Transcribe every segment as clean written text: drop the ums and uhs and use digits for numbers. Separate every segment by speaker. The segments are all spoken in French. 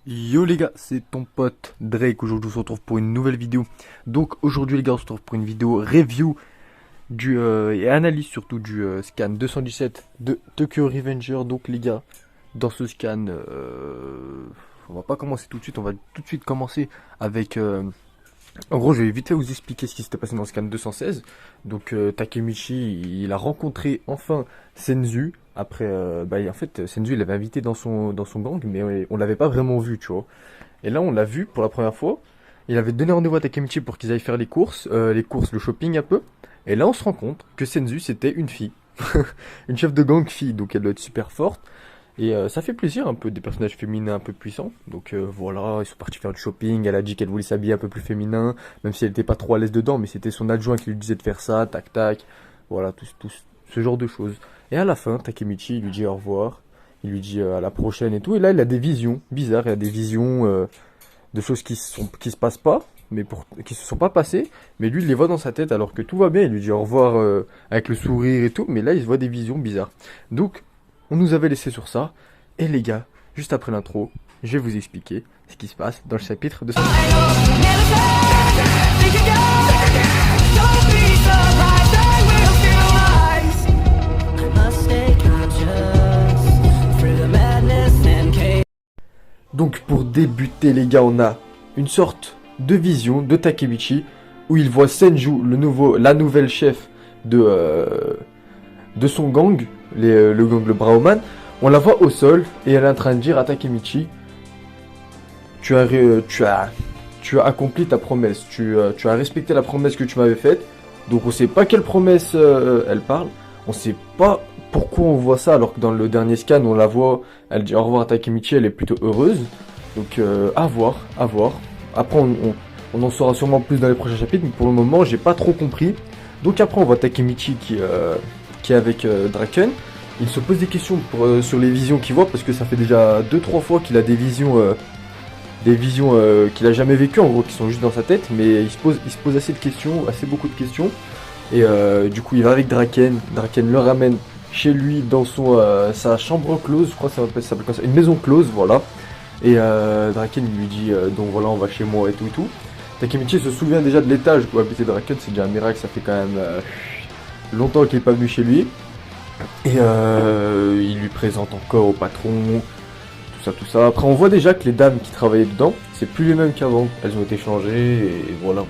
Speaker 1: Yo les gars, c'est ton pote Drake. Aujourd'hui on se retrouve pour une nouvelle vidéo. Donc aujourd'hui les gars, on se retrouve pour une vidéo review et analyse surtout du scan 217 de Tokyo Revenger. Donc les gars, dans ce scan, on va pas commencer tout de suite, on va tout de suite commencer avec en gros, je vais vite fait vous expliquer ce qui s'était passé dans le scan 216. Donc Takemichi, il a rencontré enfin Senzu. Après, en fait, Senzu, il l'avait invité dans son gang, mais on l'avait pas vraiment vu, tu vois. Et là, on l'a vu pour la première fois. Il avait donné rendez-vous à Takemichi pour qu'ils aillent faire les courses, le shopping un peu. Et là, on se rend compte que Senzu, c'était une fille. Une chef de gang fille, donc elle doit être super forte. Et ça fait plaisir un peu des personnages féminins un peu puissants. Donc voilà, ils sont partis faire du shopping. Elle a dit qu'elle voulait s'habiller un peu plus féminin, même si elle n'était pas trop à l'aise dedans, mais c'était son adjoint qui lui disait de faire ça, tac tac. Voilà, tout ce genre de choses. Et à la fin, Takemichi il lui dit au revoir. Il lui dit à la prochaine et tout. Et là, il a des visions bizarres. Il a des visions de choses qui se passent pas, mais qui se sont pas passées. Mais lui, il les voit dans sa tête alors que tout va bien. Il lui dit au revoir avec le sourire et tout. Mais là, il se voit des visions bizarres. Donc, on nous avait laissé sur ça. Et les gars, juste après l'intro, je vais vous expliquer ce qui se passe dans le chapitre de... Donc pour débuter les gars, on a une sorte de vision de Takemichi où il voit Senju, la nouvelle chef de son gang, le gang le Brahman. On la voit au sol et elle est en train de dire à Takemichi, tu as accompli ta promesse, tu as respecté la promesse que tu m'avais faite. Donc on sait pas quelle promesse elle parle, on sait pas pourquoi on voit ça alors que dans le dernier scan on la voit, elle dit au revoir à Takemichi, elle est plutôt heureuse. Donc à voir, à voir. Après on en saura sûrement plus dans les prochains chapitres, mais pour le moment j'ai pas trop compris. Donc après on voit Takemichi qui est avec Draken. Il se pose des questions sur les visions qu'il voit parce que ça fait déjà 2-3 fois qu'il a des visions qu'il a jamais vécues en gros, qui sont juste dans sa tête, mais il se pose assez de questions, assez beaucoup de questions. Et du coup il va avec Draken, Draken le ramène chez lui dans sa chambre close, je crois que ça s'appelle comme ça, une maison close, voilà. Et Draken il lui dit donc voilà on va chez moi et tout et tout. Takemichi se souvient déjà de l'étage où habitait Draken, c'est déjà un miracle, ça fait quand même longtemps qu'il n'est pas venu chez lui. Et il lui présente encore au patron, tout ça. Après, on voit déjà que les dames qui travaillaient dedans, c'est plus les mêmes qu'avant. Elles ont été changées, et voilà.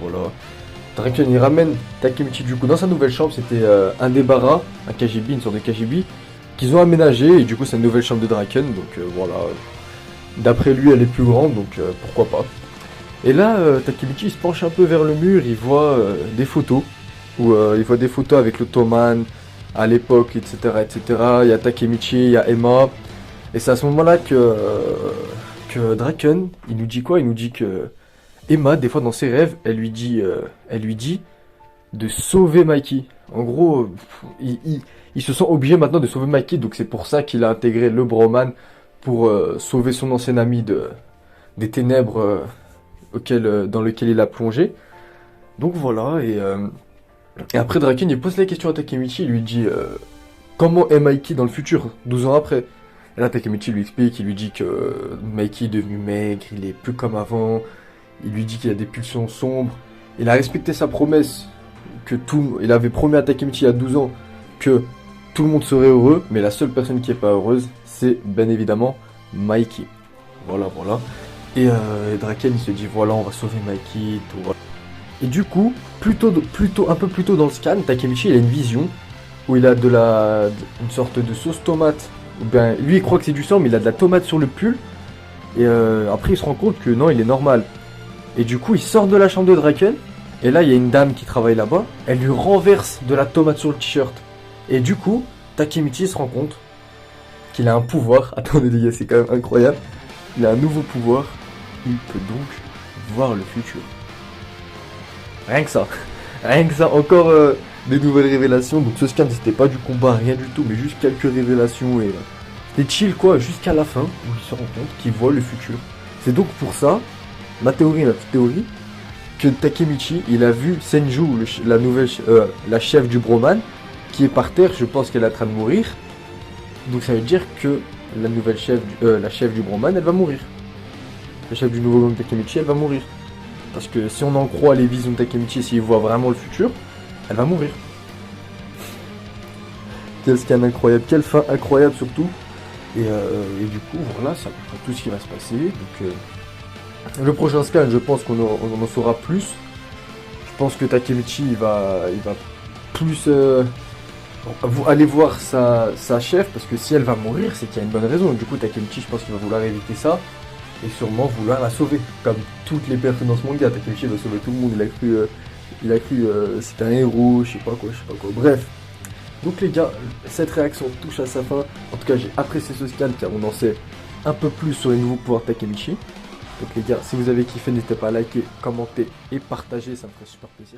Speaker 1: Draken, il ramène Takemichi du coup dans sa nouvelle chambre. C'était un débarras, un KGB, une sorte de KGB, qu'ils ont aménagé, et du coup, c'est une nouvelle chambre de Draken. Donc voilà. D'après lui, elle est plus grande, donc pourquoi pas. Et là, Takemichi il se penche un peu vers le mur, il voit des photos, où il voit des photos avec l'Ottoman à l'époque, etc. Il y a Takemichi, il y a Emma. Et c'est à ce moment-là que Draken, il nous dit quoi? Il nous dit que Emma, des fois dans ses rêves, elle lui dit de sauver Mikey. En gros, il se sent obligé maintenant de sauver Mikey, donc c'est pour ça qu'il a intégré le Broman pour sauver son ancien ami des ténèbres dans lequel il a plongé. Donc voilà, et après Draken il pose la question à Takemichi, il lui dit comment est Mikey dans le futur, 12 ans après. Et là Takemichi lui explique, il lui dit que Mikey est devenu maigre, il est plus comme avant, il lui dit qu'il a des pulsions sombres, il a respecté sa promesse, il avait promis à Takemichi il y a 12 ans que tout le monde serait heureux, mais la seule personne qui est pas heureuse, c'est bien évidemment Mikey. Voilà. Et Draken il se dit voilà on va sauver Mikey, tout voilà. Et du coup, un peu plus tôt dans le scan, Takemichi il a une vision où il a une sorte de sauce tomate. Ou bien, lui il croit que c'est du sang, mais il a de la tomate sur le pull. Et après il se rend compte que non, il est normal. Et du coup, il sort de la chambre de Draken. Et là, il y a une dame qui travaille là-bas. Elle lui renverse de la tomate sur le t-shirt. Et du coup, Takemichi se rend compte qu'il a un pouvoir. Attendez les gars, c'est quand même incroyable. Il a un nouveau pouvoir. Il peut donc voir le futur. Rien que ça, encore des nouvelles révélations. Donc ce scan c'était pas du combat, rien du tout, mais juste quelques révélations et c'était chill quoi, jusqu'à la fin où il se rend compte qu'il voit le futur. C'est donc pour ça, ma petite théorie, que Takemichi il a vu Senju, la chef du Broman, qui est par terre, je pense qu'elle est en train de mourir. Donc ça veut dire que la chef du Broman elle va mourir. le chef du nouveau gang Takemichi, elle va mourir. Parce que si on en croit les visions de Takemichi, s'il voit vraiment le futur, elle va mourir. Quel scan incroyable, quelle fin incroyable surtout. Et du coup, voilà, c'est à peu près tout ce qui va se passer. Donc, le prochain scan, je pense qu'on en saura plus. Je pense que Takemichi, il va plus aller voir sa chef, parce que si elle va mourir, c'est qu'il y a une bonne raison. Du coup, Takemichi, je pense qu'il va vouloir éviter ça, et sûrement vouloir la sauver. Comme toutes les personnes dans ce manga, Takemichi va sauver tout le monde, il a cru c'était un héros, je sais pas quoi. Bref. Donc les gars, cette réaction touche à sa fin. En tout cas, j'ai apprécié ce scan car on en sait un peu plus sur les nouveaux pouvoirs de Takemichi. Donc les gars, si vous avez kiffé, n'hésitez pas à liker, commenter et partager, ça me ferait super plaisir.